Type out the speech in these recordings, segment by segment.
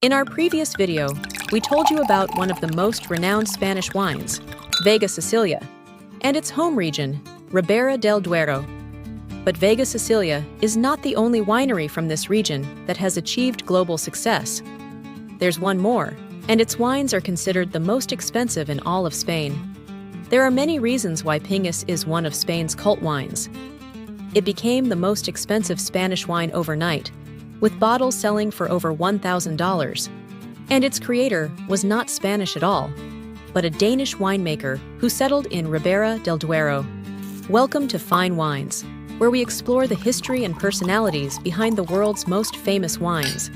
In our previous video, we told you about one of the most renowned Spanish wines, Vega Sicilia, and its home region, Ribera del Duero. But Vega Sicilia is not the only winery from this region that has achieved global success. There's one more, and its wines are considered the most expensive in all of Spain. There are many reasons why Pingus is one of Spain's cult wines. It became the most expensive Spanish wine overnight, with bottles selling for over $1,000. And its creator was not Spanish at all, but a Danish winemaker who settled in Ribera del Duero. Welcome to Fine Wines, where we explore the history and personalities behind the world's most famous wines.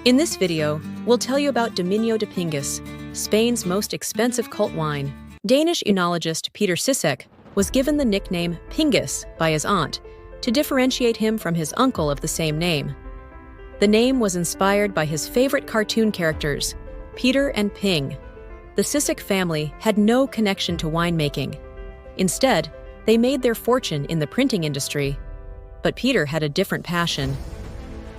In this video, we'll tell you about Dominio de Pingus, Spain's most expensive cult wine. Danish enologist Peter Sisseck was given the nickname Pingus by his aunt to differentiate him from his uncle of the same name. The name was inspired by his favorite cartoon characters, Peter and Ping. The Sisseck family had no connection to winemaking. Instead, they made their fortune in the printing industry. But Peter had a different passion.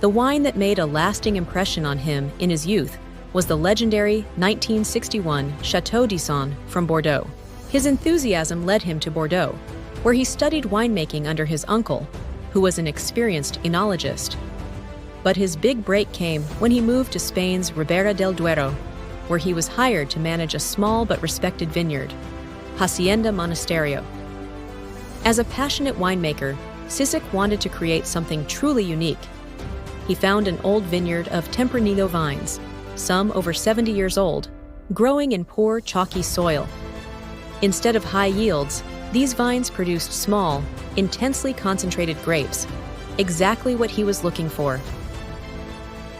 The wine that made a lasting impression on him in his youth was the legendary 1961 Chateau d'Yson from Bordeaux. His enthusiasm led him to Bordeaux, where he studied winemaking under his uncle, who was an experienced enologist. But his big break came when he moved to Spain's Ribera del Duero, where he was hired to manage a small but respected vineyard, Hacienda Monasterio. As a passionate winemaker, Sisseck wanted to create something truly unique. He found an old vineyard of Tempranillo vines, some over 70 years old, growing in poor, chalky soil. Instead of high yields, these vines produced small, intensely concentrated grapes, exactly what he was looking for.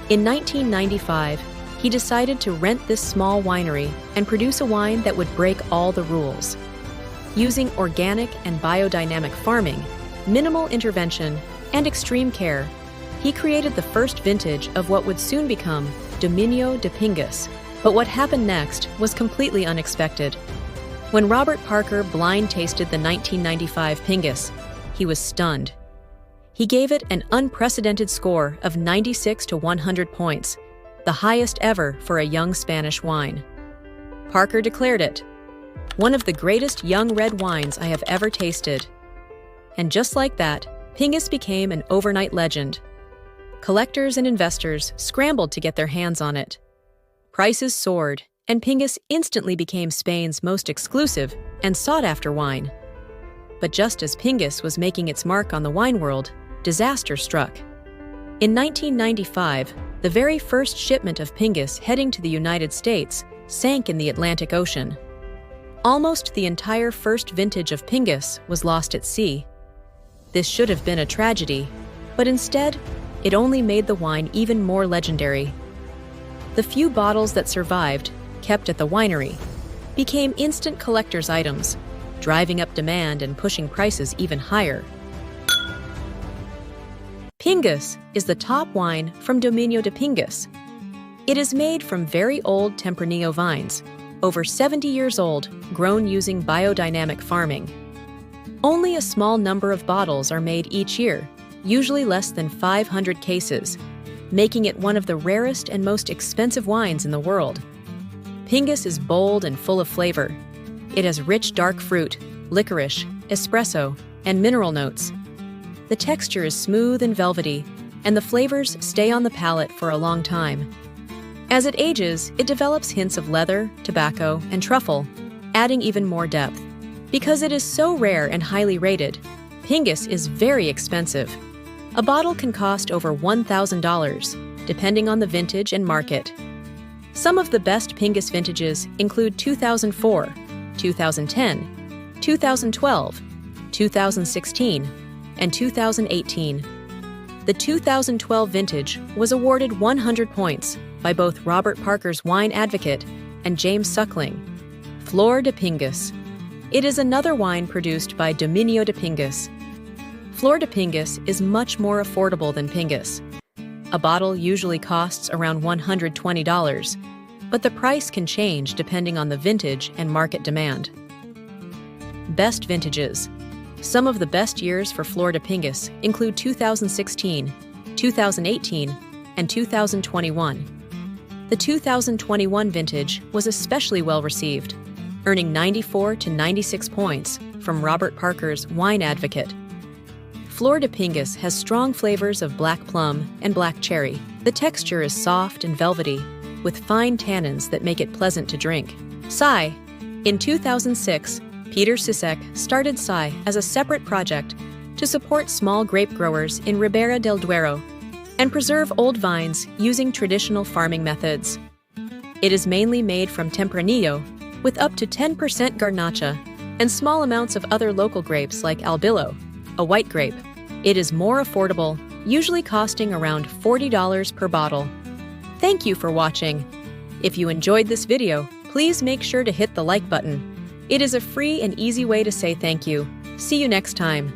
In 1995, he decided to rent this small winery and produce a wine that would break all the rules. Using organic and biodynamic farming, minimal intervention, and extreme care, he created the first vintage of what would soon become Dominio de Pingus. But what happened next was completely unexpected. When Robert Parker blind tasted the 1995 Pingus, he was stunned. He gave it an unprecedented score of 96 to 100 points, the highest ever for a young Spanish wine. Parker declared it one of the greatest young red wines I have ever tasted. And just like that, Pingus became an overnight legend. Collectors and investors scrambled to get their hands on it. Prices soared, and Pingus instantly became Spain's most exclusive and sought-after wine. But just as Pingus was making its mark on the wine world, disaster struck. In 1995, the very first shipment of Pingus heading to the United States sank in the Atlantic Ocean. Almost the entire first vintage of Pingus was lost at sea. This should have been a tragedy, but instead, it only made the wine even more legendary. The few bottles that survived, kept at the winery, became instant collector's items, driving up demand and pushing prices even higher. Pingus is the top wine from Dominio de Pingus. It is made from very old Tempranillo vines, over 70 years old, grown using biodynamic farming. Only a small number of bottles are made each year, usually less than 500 cases, making it one of the rarest and most expensive wines in the world. Pingus is bold and full of flavor. It has rich dark fruit, licorice, espresso, and mineral notes. The texture is smooth and velvety, and the flavors stay on the palate for a long time. As it ages, it develops hints of leather, tobacco, and truffle, adding even more depth. Because it is so rare and highly rated, Pingus is very expensive. A bottle can cost over $1,000, depending on the vintage and market. Some of the best Pingus vintages include 2004, 2010, 2012, 2016, and 2018. The 2012 vintage was awarded 100 points by both Robert Parker's wine advocate and James Suckling. Flor de Pingus. It is another wine produced by Dominio de Pingus. Flor de Pingus is much more affordable than Pingus. A bottle usually costs around $120, but the price can change depending on the vintage and market demand. Best vintages. Some of the best years for Flor de Pingus include 2016, 2018, and 2021. The 2021 vintage was especially well received, earning 94 to 96 points from Robert Parker's Wine Advocate. Flor de Pingus has strong flavors of black plum and black cherry. The texture is soft and velvety, with fine tannins that make it pleasant to drink. Sci. In 2006, Peter Sisseck started Sci as a separate project to support small grape growers in Ribera del Duero and preserve old vines using traditional farming methods. It is mainly made from Tempranillo, with up to 10% Garnacha and small amounts of other local grapes like Albilo, a white grape. It is more affordable, usually costing around $40 per bottle. Thank you for watching. If you enjoyed this video, please make sure to hit the like button. It is a free and easy way to say thank you. See you next time.